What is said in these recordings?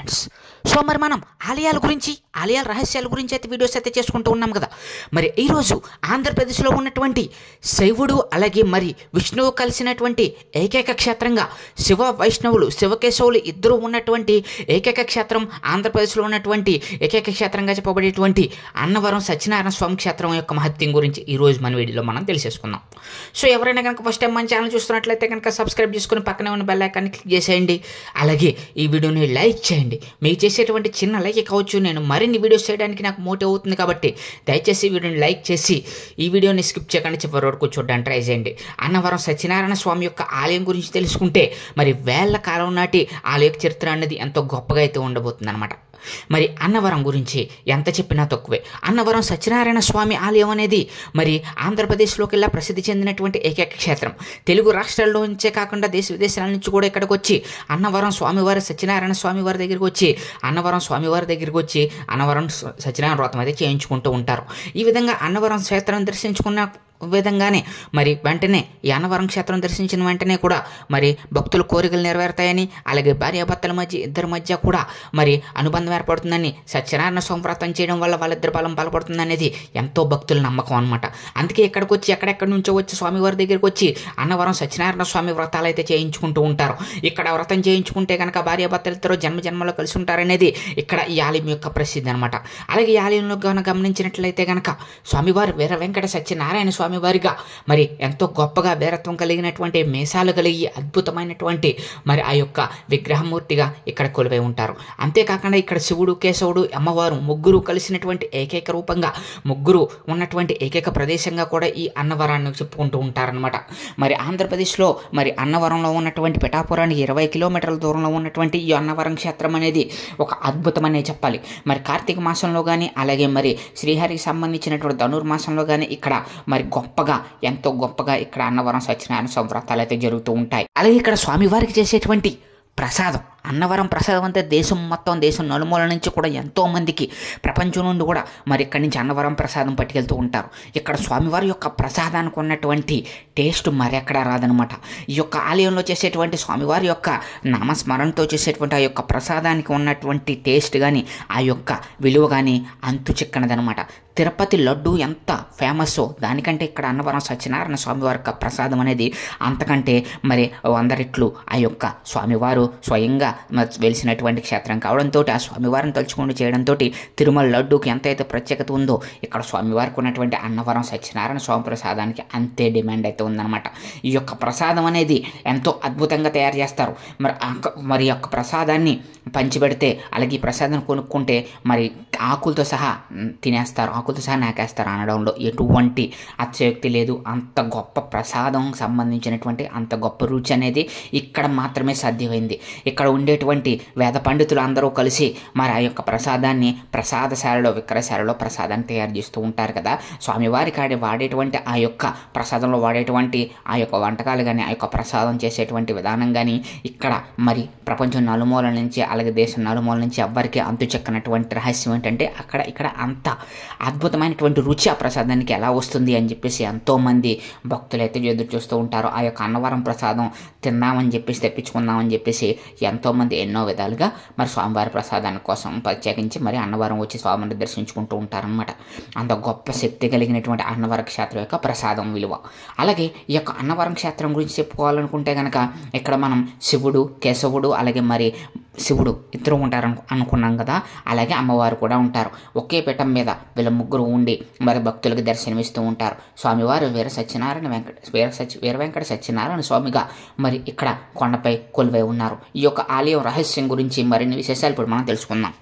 Friends, so మరి మనం ఆలయాల గురించి ఆలయాల రహస్యాల గురించి అయితే వీడియోస్ అయితే చేసుకుంటూ ఉన్నాం కదా. మరి ఈరోజు ఆంధ్రప్రదేశ్లో ఉన్నటువంటి శైవుడు అలాగే మరి విష్ణువు కలిసినటువంటి ఏకైక క్షేత్రంగా శివ వైష్ణవులు శివకేశవులు ఇద్దరు ఉన్నటువంటి ఏకైక క్షేత్రం, ఆంధ్రప్రదేశ్లో ఉన్నటువంటి ఏకైక క్షేత్రంగా చెప్పబడేటువంటి అన్నవరం సత్యనారాయణ స్వామి క్షేత్రం యొక్క మహత్యం గురించి ఈరోజు మన వీడియోలో మనం తెలిసేసుకుందాం. సో ఎవరైనా కనుక ఫస్ట్ టైం మన ఛానల్ చూస్తున్నట్లయితే కనుక సబ్స్క్రైబ్ చేసుకుని పక్కనే ఉన్న బెల్ ఐకాన్ని క్లిక్ చేసేయండి. అలాగే ఈ వీడియోని లైక్ చేయండి. మీకు చేసేటువంటి చిన్న లైక్ కావచ్చు నేను మరిన్ని వీడియోస్ చేయడానికి నాకు మోటివ్ అవుతుంది. కాబట్టి దయచేసి వీడియోని లైక్ చేసి ఈ వీడియోని స్కిప్ చేయకుండా చివరి వరకు చూడడానికి ట్రై చేయండి. అన్నవరం సత్యనారాయణ స్వామి యొక్క ఆలయం గురించి తెలుసుకుంటే మరి వేళ్ల కాలం నాటి ఆలయ చరిత్ర అనేది ఎంతో గొప్పగా అయితే ఉండబోతుంది అనమాట. మరి అన్నవరం గురించి ఎంత చెప్పినా తక్కువే. అన్నవరం సత్యనారాయణ స్వామి ఆలయం అనేది మరి ఆంధ్రప్రదేశ్లోకెల్లా ప్రసిద్ధి చెందినటువంటి ఏకైక క్షేత్రం. తెలుగు రాష్ట్రాల్లో నుంచే కాకుండా దేశ విదేశాల నుంచి కూడా ఇక్కడికి వచ్చి అన్నవరం స్వామివారి సత్యనారాయణ స్వామివారి దగ్గరికి వచ్చి అన్నవరం సత్యనారాయణ వ్రతం అయితే చేయించుకుంటూ ఉంటారు. ఈ విధంగా అన్నవరం క్షేత్రం దర్శించుకున్న విధంగానే మరి వెంటనే ఈ అన్నవరం క్షేత్రం దర్శించిన వెంటనే కూడా మరి భక్తుల కోరికలు నెరవేరుతాయని, అలాగే భార్యాభర్తల మధ్య ఇద్దరి మధ్య కూడా మరి అనుబంధం ఏర్పడుతుందని, సత్యనారాయణ స్వామి వ్రతం చేయడం వల్ల వాళ్ళిద్దరి బలం బలపడుతుంది అనేది ఎంతో భక్తుల నమ్మకం అనమాట. అందుకే ఇక్కడికి వచ్చి ఎక్కడెక్కడి నుంచో వచ్చి స్వామివారి దగ్గరికి వచ్చి అన్నవరం సత్యనారాయణ స్వామి వ్రతాలు అయితే చేయించుకుంటూ ఉంటారు. ఇక్కడ వ్రతం చేయించుకుంటే కనుక భార్యాభర్తలిద్దరూ జన్మలో కలిసి ఉంటారనేది ఇక్కడ ఈ ఆలయం యొక్క ప్రసిద్ధి అనమాట. అలాగే ఈ ఆలయంలో కనుక గమనించినట్లయితే కనుక స్వామివారు వీర వెంకట సత్యనారాయణ స్వామి వారిగా మరి ఎంతో గొప్పగా వీరత్వం కలిగినటువంటి మీసాలు కలిగి అద్భుతమైనటువంటి మరి ఆ యొక్క విగ్రహమూర్తిగా ఇక్కడ కొలువై ఉంటారు. అంతేకాకుండా ఇక్కడ శివుడు కేశవుడు అమ్మవారు ముగ్గురు కలిసినటువంటి ఏకైక రూపంగా, ముగ్గురు ఉన్నటువంటి ఏకైక ప్రదేశంగా కూడా ఈ అన్నవరాన్ని చెప్పుకుంటూ ఉంటారనమాట. మరి ఆంధ్రప్రదేశ్లో మరి అన్నవరంలో ఉన్నటువంటి పిఠాపురానికి 20 కిలోమీటర్ల దూరంలో ఉన్నటువంటి ఈ అన్నవరం క్షేత్రం అనేది ఒక అద్భుతమనే చెప్పాలి. మరి కార్తీక మాసంలో కానీ అలాగే మరి శ్రీహరికి సంబంధించినటువంటి ధనుర్మాసంలో కానీ ఇక్కడ మరి ఎంతో గొప్పగా ఇక్కడ అన్నవరం సత్యనారాయణ స్వామి వ్రతాలు అయితే జరుగుతూ ఉంటాయి. అలాగే ఇక్కడ స్వామివారికి చేసేటువంటి ప్రసాదం, అన్నవరం ప్రసాదం అంటే దేశం నలుమూల నుంచి కూడా ఎంతోమందికి ప్రపంచం నుండి కూడా మరి ఇక్కడి నుంచి అన్నవరం ప్రసాదం పట్టుకెళ్తూ ఉంటారు. ఇక్కడ స్వామివారి యొక్క ప్రసాదానికి ఉన్నటువంటి టేస్ట్ మరెక్కడా రాదనమాట. ఈ యొక్క ఆలయంలో చేసేటువంటి స్వామివారి యొక్క నామస్మరణతో చేసేటువంటి ఆ యొక్క ప్రసాదానికి ఉన్నటువంటి టేస్ట్ కానీ ఆ యొక్క విలువ కానీ అంతు చిక్కనదనమాట. తిరుపతి లడ్డు ఎంత ఫేమస్సో దానికంటే ఇక్కడ అన్నవరం సత్యనారాయణ స్వామివారి యొక్క ప్రసాదం అనేది అంతకంటే మరి 100 రెట్లు ఆ యొక్క స్వామివారు స్వయంగా వెలిసినటువంటి క్షేత్రం కావడంతో ఆ స్వామివారిని తలుచుకుంటూ చేయడంతో తిరుమల లడ్డూకి ఎంతైతే ప్రత్యేకత ఉందో ఇక్కడ స్వామివారికి ఉన్నటువంటి అన్నవరం సత్యనారాయణ స్వామి ప్రసాదానికి అంతే డిమాండ్ అయితే ఉందన్నమాట. ఈ యొక్క ప్రసాదం అనేది ఎంతో అద్భుతంగా తయారు చేస్తారు. మరి యొక్క ప్రసాదాన్ని పంచిపెడితే అలాగే ఈ ప్రసాదం కొనుక్కుంటే మరి ఆకులతో సహా తినేస్తారు, ఆకులతో సహా నాకేస్తారు అనడంలో ఎటువంటి అతిశయోక్తి లేదు. అంత గొప్ప ప్రసాదం సంబంధించినటువంటి అంత గొప్ప రుచి అనేది ఇక్కడ మాత్రమే సాధ్యమైంది. ఇక్కడ ఉండేటువంటి వేద పండితులు అందరూ కలిసి మరి ఆ యొక్క ప్రసాదాన్ని ప్రసాదశాలలో విక్రయశాలలో ప్రసాదాన్ని తయారు చేస్తూ ఉంటారు కదా. స్వామివారికి వాడేటువంటి ఆ యొక్క ప్రసాదంలో వాడేటువంటి ఆ యొక్క వంటకాలు కానీ ఆ యొక్క ప్రసాదం చేసేటువంటి విధానం కానీ ఇక్కడ మరి ప్రపంచం నలుమూల నుంచి అలాగే దేశం నలుమూల నుంచి ఎవ్వరికి అంతు చెక్కనటువంటి రహస్యం ఏంటంటే ఇక్కడ అంత అద్భుతమైనటువంటి రుచి ఆ ప్రసాదానికి ఎలా వస్తుంది అని చెప్పేసి ఎంతోమంది భక్తులు అయితే ఎదురు చూస్తూ ఉంటారు. ఆ యొక్క అన్నవరం ప్రసాదం తిందామని చెప్పేసి తెప్పించుకుందామని చెప్పేసి ఎంతోమంది ఎన్నో విధాలుగా మరి స్వామివారి ప్రసాదాన్ని కోసం ప్రత్యేకించి మరి అన్నవరం వచ్చి స్వామిని దర్శించుకుంటూ ఉంటారనమాట. అంత గొప్ప శక్తి కలిగినటువంటి అన్నవరం క్షేత్రం యొక్క ప్రసాదం విలువ. అలాగే ఈ యొక్క అన్నవరం క్షేత్రం గురించి చెప్పుకోవాలనుకుంటే కనుక ఇక్కడ మనం శివుడు కేశవుడు అలాగే మరి శివుడు ఇద్దరు ఉంటారు అనుకున్నాం కదా, అలాగే అమ్మవారు కూడా ఉంటారు. ఒకే పీఠం మీద వీళ్ళ ముగ్గురు ఉండి మరి భక్తులకు దర్శనమిస్తూ ఉంటారు. స్వామివారు వీర వెంకట సత్యనారాయణ స్వామిగా మరి ఇక్కడ కొండపై కొలువై ఉన్నారు. ఈ యొక్క ఆలయం రహస్యం గురించి మరిన్ని విశేషాలు ఇప్పుడు మనం తెలుసుకుందాం.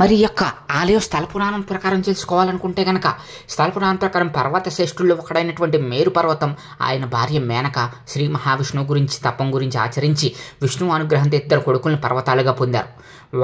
మరి యొక్క ఆలయం స్థల పురాణం ప్రకారం తెలుసుకోవాలనుకుంటే కనుక స్థల పురాణం ప్రకారం పర్వత శ్రేష్ఠుల్లో ఒకడైనటువంటి మేరు పర్వతం ఆయన భార్య మేనక శ్రీ మహావిష్ణువు గురించి తపం గురించి ఆచరించి విష్ణువు అనుగ్రహంతో 2 కొడుకులను పర్వతాలుగా పొందారు.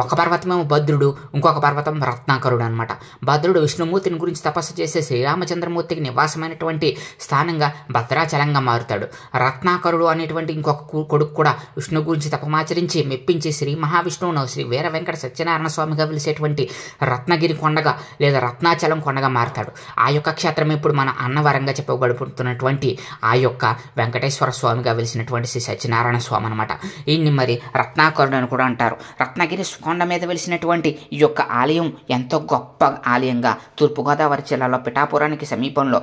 ఒక పర్వతమేమో భద్రుడు, ఇంకొక పర్వతం రత్నాకరుడు అనమాట. భద్రుడు విష్ణుమూర్తిని గురించి తపస్సు చేసే శ్రీరామచంద్రమూర్తికి నివాసమైనటువంటి స్థానంగా భద్రాచలంగా మారుతాడు. రత్నాకరుడు అనేటువంటి ఇంకొక కొడుకు కూడా విష్ణు గురించి తపమాచరించి మెప్పించి శ్రీ మహావిష్ణువును శ్రీ వీర వెంకట సత్యనారాయణ స్వామిగా వెలిసేటువంటి ఉండేటువంటి రత్నగిరి కొండగా లేదా రత్నాచలం కొండగా మారతాడు. ఆ యొక్క క్షేత్రం ఇప్పుడు మన అన్నవరంగా చెప్పబడుతున్నటువంటి ఆ యొక్క వెంకటేశ్వర స్వామిగా వెలిసినటువంటి శ్రీ సత్యనారాయణ స్వామి అనమాట. ఈయన్ని మరి రత్నాకరుడు అని కూడా అంటారు. రత్నగిరి కొండ మీద వెలిసినటువంటి ఈ యొక్క ఆలయం ఎంతో గొప్ప ఆలయంగా తూర్పుగోదావరి జిల్లాలో పిఠాపురానికి సమీపంలో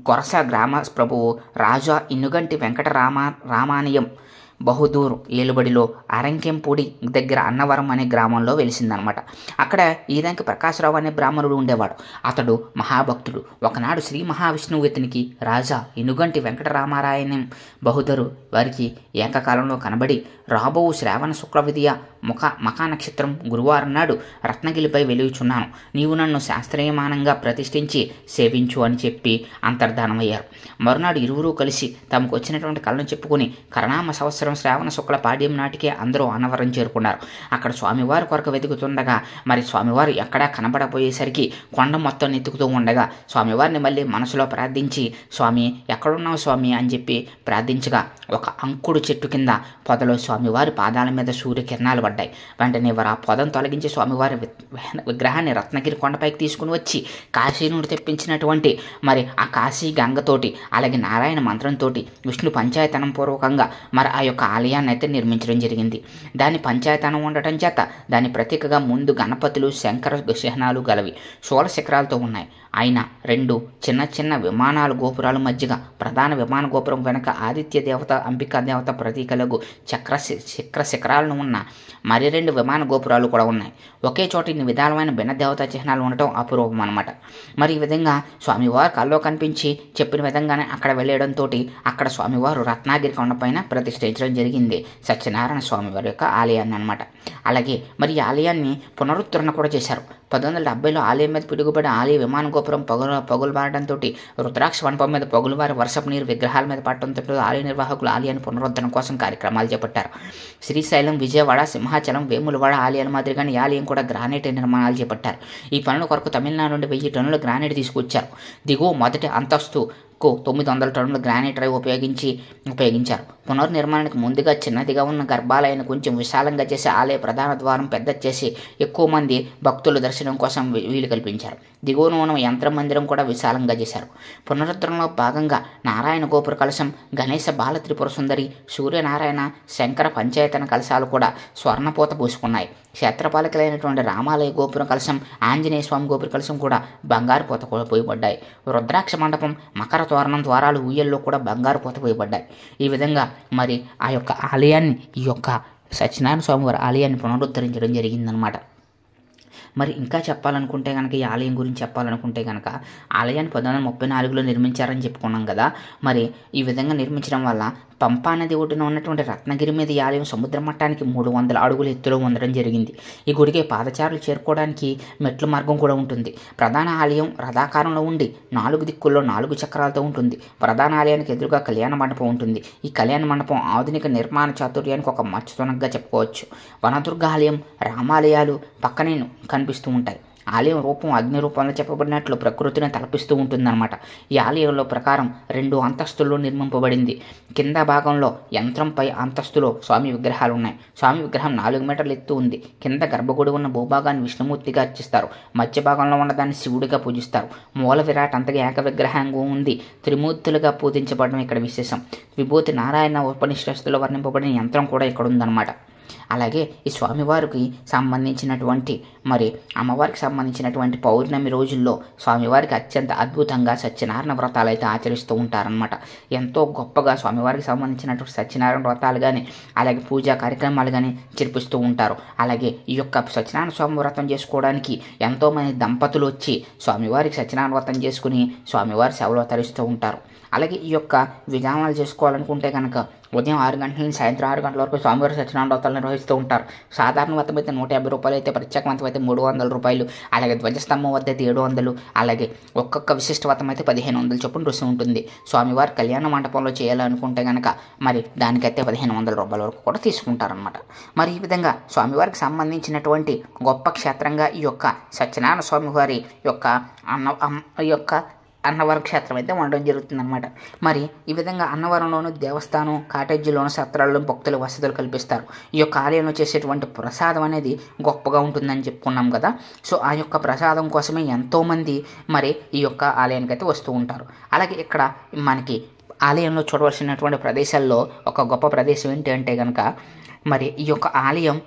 గొరస గ్రామ ప్రభువు రాజా ఇనుగంటి రామానియం బహదూర్ ఏలుబడిలో అరంకెంపూడి దగ్గర అన్నవరం అనే గ్రామంలో వెలిసిందనమాట. అక్కడ ఈదంకి ప్రకాశరావు అనే బ్రాహ్మణుడు ఉండేవాడు. అతడు మహాభక్తుడు. ఒకనాడు శ్రీ మహావిష్ణువు ఇతనికి రాజా ఇనుగంటి వెంకటరామారాయణం బహదూరు వారికి ఏకకాలంలో కనబడి రాబో శ్రావణ శుక్ల విద్య మఖా నక్షత్రం గురువారం నాడు రత్నగిరిపై వెలుగుచున్నాను, నీవు నన్ను శాస్త్రీయమానంగా ప్రతిష్ఠించి సేవించు అని చెప్పి అంతర్ధానమయ్యారు. మరునాడు ఇరువురూ కలిసి తమకు వచ్చినటువంటి కళను చెప్పుకుని కరణామ సంవత్సరం శ్రావణ శుక్ల పాడ్యం నాటికే అందరూ అన్నవరం చేరుకున్నారు. అక్కడ స్వామివారి కొరకు వెతుకుతుండగా మరి స్వామివారు ఎక్కడా కనబడపోయేసరికి కొండ మొత్తం ఎత్తుకుతూ ఉండగా స్వామివారిని మళ్ళీ మనసులో ప్రార్థించి స్వామి ఎక్కడున్నావు స్వామి అని చెప్పి ప్రార్థించగా ఒక అంకుడు చెట్టు కింద పొదలో స్వామివారి పాదాల మీద సూర్యకిరణాలు పడ్డాయి. వెంటనే వారు ఆ పొదను తొలగించి స్వామివారి విగ్రహాన్ని రత్నగిరి కొండపైకి తీసుకుని వచ్చి కాశీ నుండి తెప్పించినటువంటి మరి ఆ కాశీ గంగతోటి అలాగే నారాయణ మంత్రంతో విష్ణు పంచాయతనం పూర్వకంగా మరి ఆ యొక్క ఆలయాన్ని అయితే నిర్మించడం జరిగింది. దాని పంచాయతనం ఉండటం చేత దాని ప్రతీకగా ముందు గణపతులు శంకర చిహ్నాలు గలవి శూల శిఖరాలతో ఉన్నాయి. అయినా రెండు చిన్న చిన్న విమానాలు గోపురాల మధ్యగా ప్రధాన విమాన గోపురం వెనక ఆదిత్య దేవత అంబికా దేవత ప్రతీకలకు చక్ర శిఖరాలను ఉన్న మరి రెండు విమాన గోపురాలు కూడా ఉన్నాయి. ఒకే చోట ఇన్ని విధాలమైన భిన్న దేవతా చిహ్నాలు ఉండటం అపూర్వం అనమాట. మరి ఈ విధంగా స్వామివారు కల్లో కనిపించి చెప్పిన విధంగానే అక్కడ వెళ్ళడంతో అక్కడ స్వామివారు రత్నగిరి కొండపైన ప్రతిష్ఠించడం జరిగింది సత్యనారాయణ స్వామివారి యొక్క ఆలయాన్ని అనమాట. అలాగే మరి ఈ ఆలయాన్ని పునరుద్ధరణ కూడా చేశారు. 1970లో ఆలయం మీద పిడుగుపడి ఆలయ విమాన గోపురం పగులు బారడంతో రుద్రాక్ష మండపం మీద పగులువారి వర్షపు నీరు విగ్రహాల మీద పట్టడంతో ఆలయ నిర్వాహకులు ఆలయాన్ని పునరుద్ధరణ కోసం కార్యక్రమాలు చేపట్టారు. శ్రీశైలం, విజయవాడ, సింహాచలం, వేములవాడ ఆలయాల మాదిరిగానే ఈ ఆలయం కూడా గ్రానైట్ నిర్మాణాలు చేపట్టారు. ఈ పనుల కొరకు తమిళనాడు నుండి 1000 టన్నుల గ్రానైట్ తీసుకొచ్చారు. దిగువ మొదటి అంతస్తు 900 టన్నుల గ్రానైట్ రాయి ఉపయోగించారు. పునర్నిర్మాణానికి ముందుగా చిన్నదిగా ఉన్న గర్భాలయాన్ని కొంచెం విశాలంగా చేసి ఆలయ ప్రధాన ద్వారం పెద్ద చేసి ఎక్కువ మంది భక్తుల దర్శనం కోసం వీలు కల్పించారు. దిగువన ఉన్న యంత్ర మందిరం కూడా విశాలంగా చేశారు. పునరుద్ధరణలో భాగంగా నారాయణ గోపుర కలశం, గణేశ బాల త్రిపుర సుందరి, సూర్యనారాయణ, శంకర పంచాయతన కలశాలు కూడా స్వర్ణపూత పూసుకున్నాయి. క్షేత్రపాలకులైనటువంటి రామాలయ గోపుర కలశం, ఆంజనేయ స్వామి గోపుర కలశం కూడా బంగారు పూత పోయబడ్డాయి. రుద్రాక్ష మండపం, మకర తోరణం ద్వారాలు, ఊయల్లో కూడా బంగారు పూత పోయబడ్డాయి. ఈ విధంగా మరి ఆ యొక్క ఆలయాన్ని ఈ యొక్క సత్యనారాయణ స్వామి వారి ఆలయాన్ని పునరుద్ధరించడం జరిగిందనమాట. మరి ఇంకా చెప్పాలనుకుంటే కనుక ఈ ఆలయం గురించి చెప్పాలనుకుంటే కనుక ఆలయాన్ని 1934లో నిర్మించారని చెప్పుకున్నాం కదా. మరి ఈ విధంగా నిర్మించడం వల్ల పంపా నది ఒడ్డున ఉన్నటువంటి రత్నగిరి మీద ఈ ఆలయం సముద్ర మట్టానికి 300 అడుగుల ఎత్తులో ఉండడం జరిగింది. ఈ గుడికి పాదచారులు చేరుకోవడానికి మెట్ల మార్గం కూడా ఉంటుంది. ప్రధాన ఆలయం రథాకారంలో ఉండి 4 దిక్కుల్లో 4 చక్రాలతో ఉంటుంది. ప్రధాన ఆలయానికి ఎదురుగా కళ్యాణ మండపం ఉంటుంది. ఈ కళ్యాణ మండపం ఆధునిక నిర్మాణ చాతుర్యానికి ఒక మచ్చుతనంగా చెప్పుకోవచ్చు. వనదుర్గ ఆలయం, రామాలయాలు పక్కనే కనిపిస్తూ ఉంటాయి. ఆలయం రూపం అగ్ని రూపంలో చెప్పబడినట్లు ప్రకృతిని తలపిస్తూ ఉంటుందన్నమాట. ఈ ఆలయంలో ప్రకారం 2 అంతస్తుల్లో నిర్మింపబడింది. కింద భాగంలో యంత్రంపై అంతస్తులో స్వామి విగ్రహాలు ఉన్నాయి. స్వామి విగ్రహం 4 మీటర్ల ఎత్తు ఉంది. కింద గర్భగుడి ఉన్న భూభాగాన్ని విష్ణుమూర్తిగా అర్చిస్తారు. మధ్య భాగంలో ఉన్నదాన్ని శివుడిగా పూజిస్తారు. మూల విరాట్ అంతగా ఏక విగ్రహంగా ఉంది. త్రిమూర్తులుగా పూజించబడడం ఇక్కడ విశేషం. విభూతి నారాయణ ఉపనిషత్తులో వర్ణింపబడిన యంత్రం కూడా ఇక్కడ ఉందన్నమాట. అలాగే ఈ స్వామివారికి సంబంధించినటువంటి మరి అమ్మవారికి సంబంధించినటువంటి పౌర్ణమి రోజుల్లో స్వామివారికి అత్యంత అద్భుతంగా సత్యనారాయణ వ్రతాలు అయితే ఆచరిస్తూ ఉంటారనమాట. ఎంతో గొప్పగా స్వామివారికి సంబంధించినటువంటి సత్యనారాయణ వ్రతాలు కానీ అలాగే పూజా కార్యక్రమాలు కానీ జరిపిస్తూ ఉంటారు. అలాగే ఈ యొక్క సత్యనారాయణ స్వామి వ్రతం చేసుకోవడానికి ఎంతోమంది దంపతులు వచ్చి స్వామివారికి సత్యనారాయణ వ్రతం చేసుకుని స్వామివారి సేవలో తరిస్తూ ఉంటారు. అలాగే ఈ యొక్క విధానాలు చేసుకోవాలనుకుంటే కనుక ఉదయం 6 గంటల నుంచి సాయంత్రం 6 గంటల వరకు స్వామివారి సత్యనారాయణ వ్రతాలు నిర్వహిస్తూ ఉంటారు. సాధారణ వ్రతం అయితే 150 రూపాయలు అయితే, ప్రత్యేక వ్రతం అయితే 300 రూపాయలు, అలాగే ధ్వజస్తంభం వద్ద అయితే 700, అలాగే ఒక్కొక్క విశిష్ట వ్రతం అయితే 1500 చొప్పున రుసుము ఉంటుంది. స్వామివారి కళ్యాణ మండపంలో చేయాలనుకుంటే కనుక మరి దానికైతే 1500 రూపాయల వరకు కూడా తీసుకుంటారనమాట. మరి ఈ విధంగా స్వామివారికి సంబంధించినటువంటి గొప్ప క్షేత్రంగా ఈ యొక్క సత్యనారాయణ స్వామివారి యొక్క అన్నవరం క్షేత్రం అయితే ఉండడం జరుగుతుందన్నమాట. మరి ఈ విధంగా అన్నవరంలోను దేవస్థానం, కాటేజీలోను, సత్రాల్లో భక్తుల వసతులు కల్పిస్తారు. ఈ యొక్క ఆలయంలో చేసేటువంటి ప్రసాదం అనేది గొప్పగా ఉంటుందని చెప్పుకున్నాం కదా. సో ఆ యొక్క ప్రసాదం కోసమే ఎంతోమంది మరి ఈ యొక్క ఆలయానికి అయితే వస్తూ ఉంటారు. అలాగే ఇక్కడ మనకి ఆలయంలో చూడవలసినటువంటి ప్రదేశాల్లో ఒక గొప్ప ప్రదేశం ఏంటి అంటే కనుక మరి ఈ యొక్క ఆలయం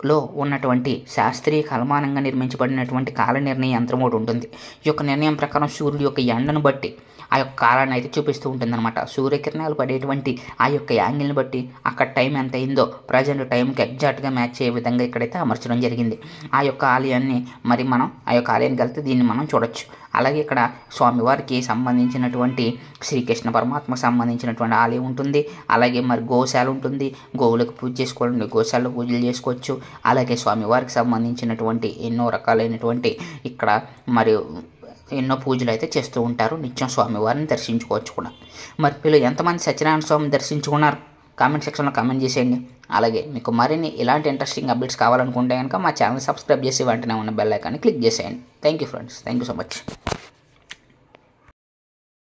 లో ఉన్నటువంటి శాస్త్రీయ కలమానంగా నిర్మించబడినటువంటి కాల నిర్ణయ యంత్రం ఒకటి ఉంటుంది. ఈ యొక్క నిర్ణయం ప్రకారం సూర్యుడి యొక్క ఎండను బట్టి ఆ యొక్క కాలాన్ని అయితే చూపిస్తూ ఉంటుందన్నమాట. సూర్యకిరణాలు పడేటువంటి ఆ యొక్క యాంగిల్ని బట్టి అక్కడ టైం ఎంత అయిందో ప్రజెంట్ టైంకి ఎగ్జాక్ట్గా మ్యాచ్ అయ్యే విధంగా ఇక్కడైతే అమర్చడం జరిగింది. ఆ యొక్క ఆలయాన్ని మరి మనం ఆ యొక్క ఆలయానికి వెళ్తే దీన్ని మనం చూడొచ్చు. అలాగే ఇక్కడ స్వామివారికి సంబంధించినటువంటి శ్రీకృష్ణ పరమాత్మకు సంబంధించినటువంటి ఆలయం ఉంటుంది. అలాగే మరి గోశాల ఉంటుంది. గోవులకు పూజ చేసుకోవాలంటే గోశాలలో పూజలు చేసుకోవచ్చు. అలాగే స్వామివారికి సంబంధించినటువంటి ఎన్నో రకాలైనటువంటి ఇక్కడ మరి ఎన్నో పూజలు అయితే చేస్తూ ఉంటారు. నిత్యం స్వామివారిని దర్శించుకోవచ్చు కూడా. మరి వీళ్ళు ఎంతమంది సత్యనారాయణ స్వామిని దర్శించుకున్నారు కామెంట్ సెక్షన్లో కామెంట్ చేసేయండి. అలాగే మీకు మరిన్ని ఇలాంటి ఇంట్రెస్టింగ్ అప్డేట్స్ కావాలనుకుంటే కనుక మా ఛానల్ సబ్స్క్రైబ్ చేసి వెంటనే ఉన్న బెల్ ఐకాన్ని క్లిక్ చేసేయండి. Thank you friends. Thank you so much.